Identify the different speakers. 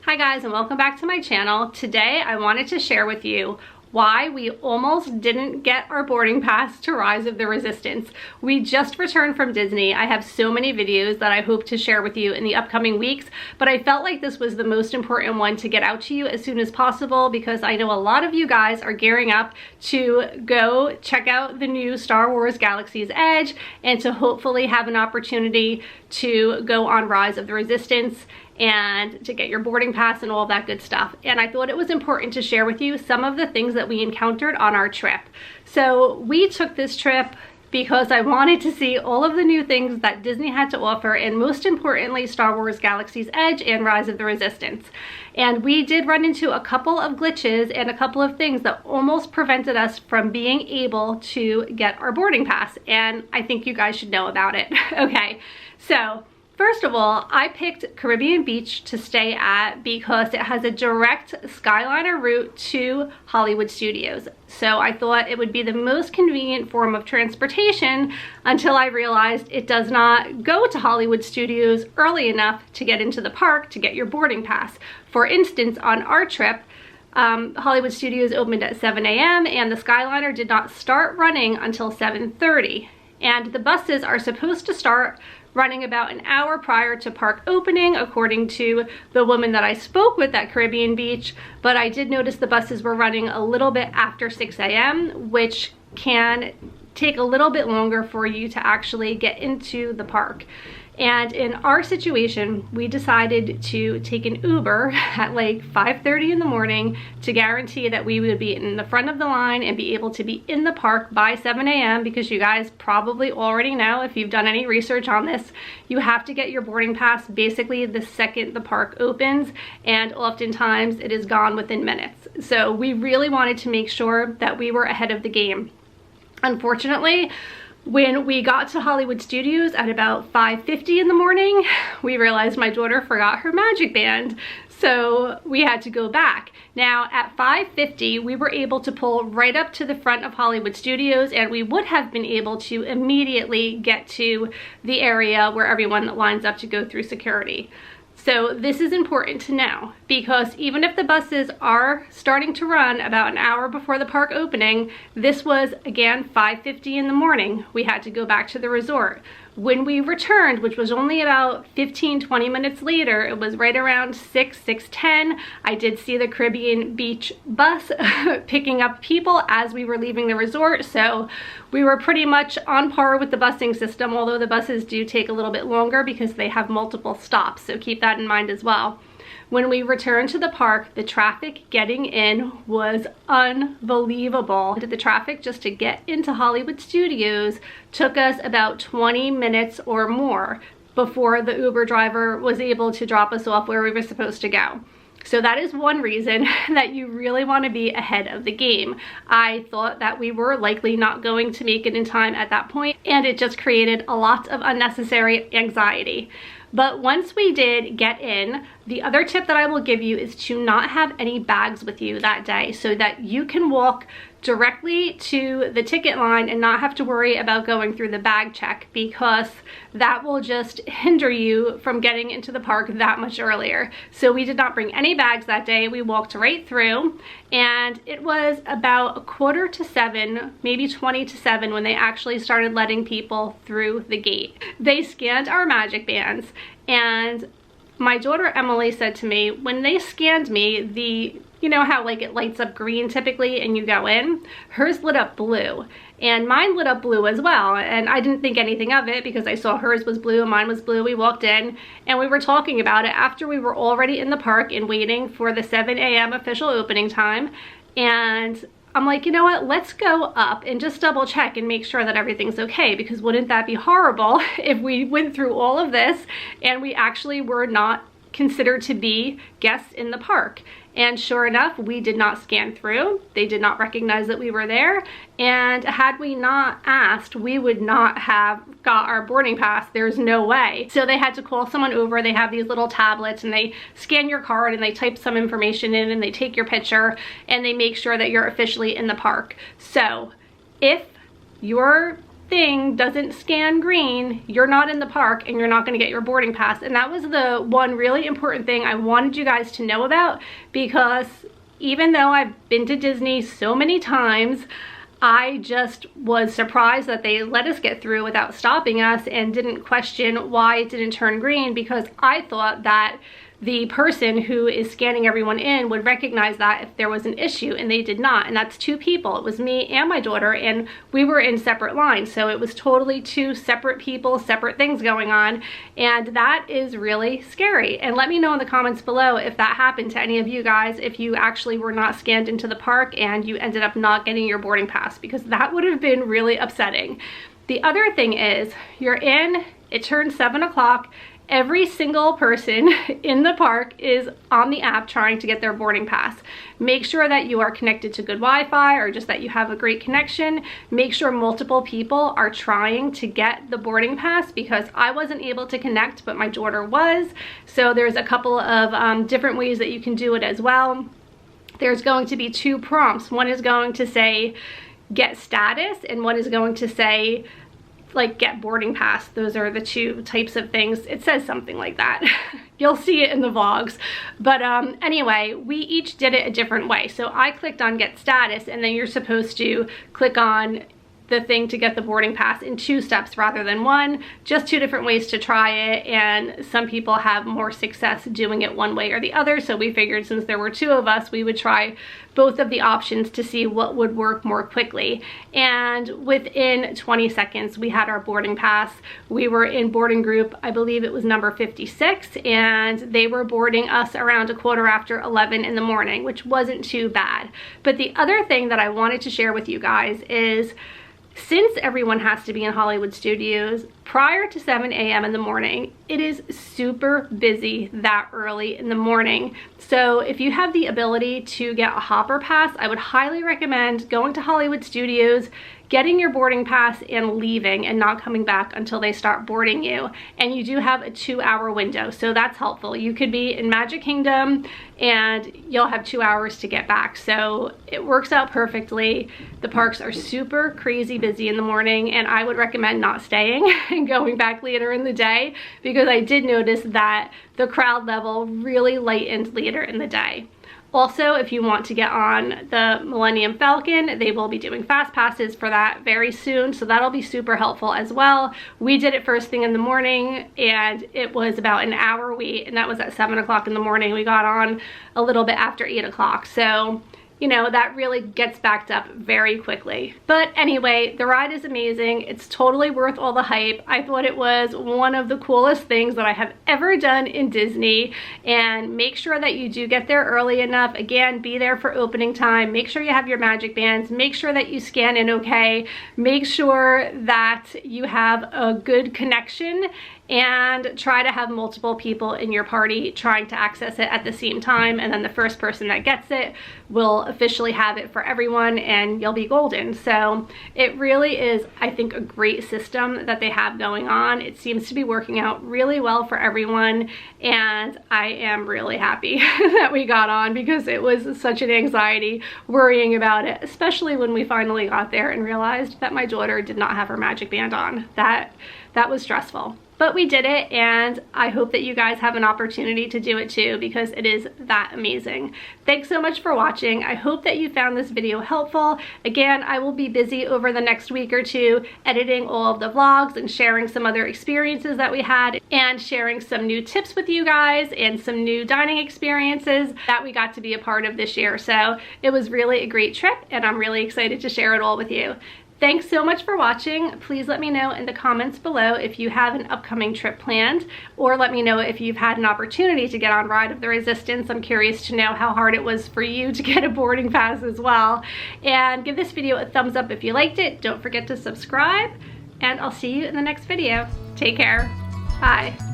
Speaker 1: Hi guys, and welcome back to my channel. Today I wanted to share with you why we almost didn't get our boarding pass to Rise of the Resistance. We just returned from Disney. I have so many videos that I hope to share with you in the upcoming weeks, but I felt like this was the most important one to get out to you as soon as possible because I know a lot of you guys are gearing up to go check out the new Star Wars Galaxy's Edge and to hopefully have an opportunity to go on Rise of the Resistance and to get your boarding pass and all that good stuff. And I thought it was important to share with you some of the things that we encountered on our trip. So we took this trip because I wanted to see all of the new things that Disney had to offer, and most importantly, Star Wars Galaxy's Edge and Rise of the Resistance. And we did run into a couple of glitches and a couple of things that almost prevented us from being able to get our boarding pass, and I think you guys should know about it. Okay, so first of all, I picked Caribbean Beach to stay at because it has a direct Skyliner route to Hollywood Studios. So I thought it would be the most convenient form of transportation until I realized it does not go to Hollywood Studios early enough to get into the park to get your boarding pass. For instance, on our trip, Hollywood Studios opened at 7 a.m. and the Skyliner did not start running until 7:30. And the buses are supposed to start running about an hour prior to park opening, according to the woman that I spoke with at Caribbean Beach, but I did notice the buses were running a little bit after 6 a.m., which can take a little bit longer for you to actually get into the park. And in our situation, we decided to take an Uber at like 5:30 in the morning to guarantee that we would be in the front of the line and be able to be in the park by 7 a.m. because you guys probably already know, if you've done any research on this, you have to get your boarding pass basically the second the park opens, and oftentimes it is gone within minutes. So we really wanted to make sure that we were ahead of the game. Unfortunately, when we got to Hollywood Studios at about 5:50 in the morning, we realized my daughter forgot her magic band, so we had to go back. Now at 5:50, we were able to pull right up to the front of Hollywood Studios, and we would have been able to immediately get to the area where everyone lines up to go through security. So this is important to know because even if the buses are starting to run about an hour before the park opening, this was again 5:50 in the morning. We had to go back to the resort. When we returned, which was only about 15-20 minutes later, it was right around 6:10. I did see the Caribbean Beach bus picking up people as we were leaving the resort, so we were pretty much on par with the busing system, although the buses do take a little bit longer because they have multiple stops, so keep that in mind as well. When we returned to the park, the traffic getting in was unbelievable. The traffic just to get into Hollywood Studios took us about 20 minutes or more before the Uber driver was able to drop us off where we were supposed to go. So that is one reason that you really want to be ahead of the game. I thought that we were likely not going to make it in time at that point, and it just created a lot of unnecessary anxiety. But once we did get in, the other tip that I will give you is to not have any bags with you that day so that you can walk directly to the ticket line and not have to worry about going through the bag check, because that will just hinder you from getting into the park that much earlier. So we did not bring any bags that day. We walked right through, and it was about 6:45, maybe 20 to 7 when they actually started letting people through the gate. They scanned our magic bands, and my daughter Emily said to me, when they scanned me, you know how like it lights up green typically and you go in? Hers lit up blue, and mine lit up blue as well, and I didn't think anything of it because I saw hers was blue and mine was blue. We walked in and we were talking about it after we were already in the park and waiting for the 7 a.m. official opening time, and I'm like, you know what, let's go up and just double check and make sure that everything's okay, because wouldn't that be horrible if we went through all of this and we actually were not considered to be guests in the park? And sure enough, we did not scan through. They did not recognize that we were there. And had we not asked, we would not have got our boarding pass. There's no way. So they had to call someone over. They have these little tablets and they scan your card and they type some information in and they take your picture and they make sure that you're officially in the park. So if your thing doesn't scan green, you're not in the park and you're not going to get your boarding pass. And that was the one really important thing I wanted you guys to know about, because even though I've been to Disney so many times, I just was surprised that they let us get through without stopping us and didn't question why it didn't turn green, because I thought that the person who is scanning everyone in would recognize that if there was an issue, and they did not. And that's two people. It was me and my daughter, and we were in separate lines. So it was totally two separate people, separate things going on. And that is really scary. And let me know in the comments below if that happened to any of you guys, if you actually were not scanned into the park and you ended up not getting your boarding pass, because that would have been really upsetting. The other thing is, you're in, it turns 7 o'clock. Every single person in the park is on the app trying to get their boarding pass. Make sure that you are connected to good Wi-Fi, or just that you have a great connection. Make sure multiple people are trying to get the boarding pass, because I wasn't able to connect, but my daughter was. So there's a couple of different ways that you can do it as well. There's going to be 2 prompts. One is going to say get status, and one is going to say like get boarding pass. Those are the 2 types of things. It says something like that. You'll see it in the vlogs. But anyway, we each did it a different way. So I clicked on get status, and then you're supposed to click on the thing to get the boarding pass in 2 steps rather than 1. Just 2 different ways to try it, and some people have more success doing it one way or the other. So we figured, since there were 2 of us, we would try both of the options to see what would work more quickly. And within 20 seconds, we had our boarding pass. We were in boarding group, I believe it was number 56, and they were boarding us around 11:15 in the morning, which wasn't too bad. But the other thing that I wanted to share with you guys is, since everyone has to be in Hollywood Studios prior to 7 a.m. in the morning, it is super busy that early in the morning. So if you have the ability to get a hopper pass, I would highly recommend going to Hollywood Studios, getting your boarding pass, and leaving, and not coming back until they start boarding you. And you do have a 2-hour window, so that's helpful. You could be in Magic Kingdom and you'll have 2 hours to get back. So it works out perfectly. The parks are super crazy busy in the morning, and I would recommend not staying and going back later in the day, because I did notice that the crowd level really lightened later in the day. Also, if you want to get on the Millennium Falcon, they will be doing fast passes for that very soon, so that'll be super helpful as well. We did it first thing in the morning, and it was about an hour wait, and that was at 7 o'clock in the morning. We got on a little bit after 8 o'clock, so you know, that really gets backed up very quickly. But anyway, the ride is amazing. It's totally worth all the hype. I thought it was one of the coolest things that I have ever done in Disney. And make sure that you do get there early enough. Again, be there for opening time. Make sure you have your magic bands. Make sure that you scan in okay. Make sure that you have a good connection, and try to have multiple people in your party trying to access it at the same time, and then the first person that gets it will officially have it for everyone, and you'll be golden. So it really is, I think, a great system that they have going on. It seems to be working out really well for everyone, and I am really happy that we got on, because it was such an anxiety worrying about it, especially when we finally got there and realized that my daughter did not have her magic band on. That was stressful. But we did it, and I hope that you guys have an opportunity to do it too, because it is that amazing. Thanks so much for watching. I hope that you found this video helpful. Again, I will be busy over the next week or 2 editing all of the vlogs and sharing some other experiences that we had, and sharing some new tips with you guys and some new dining experiences that we got to be a part of this year. So it was really a great trip, and I'm really excited to share it all with you. Thanks so much for watching. Please let me know in the comments below if you have an upcoming trip planned, or let me know if you've had an opportunity to get on Ride of the Resistance. I'm curious to know how hard it was for you to get a boarding pass as well. And give this video a thumbs up if you liked it. Don't forget to subscribe, and I'll see you in the next video. Take care. Bye.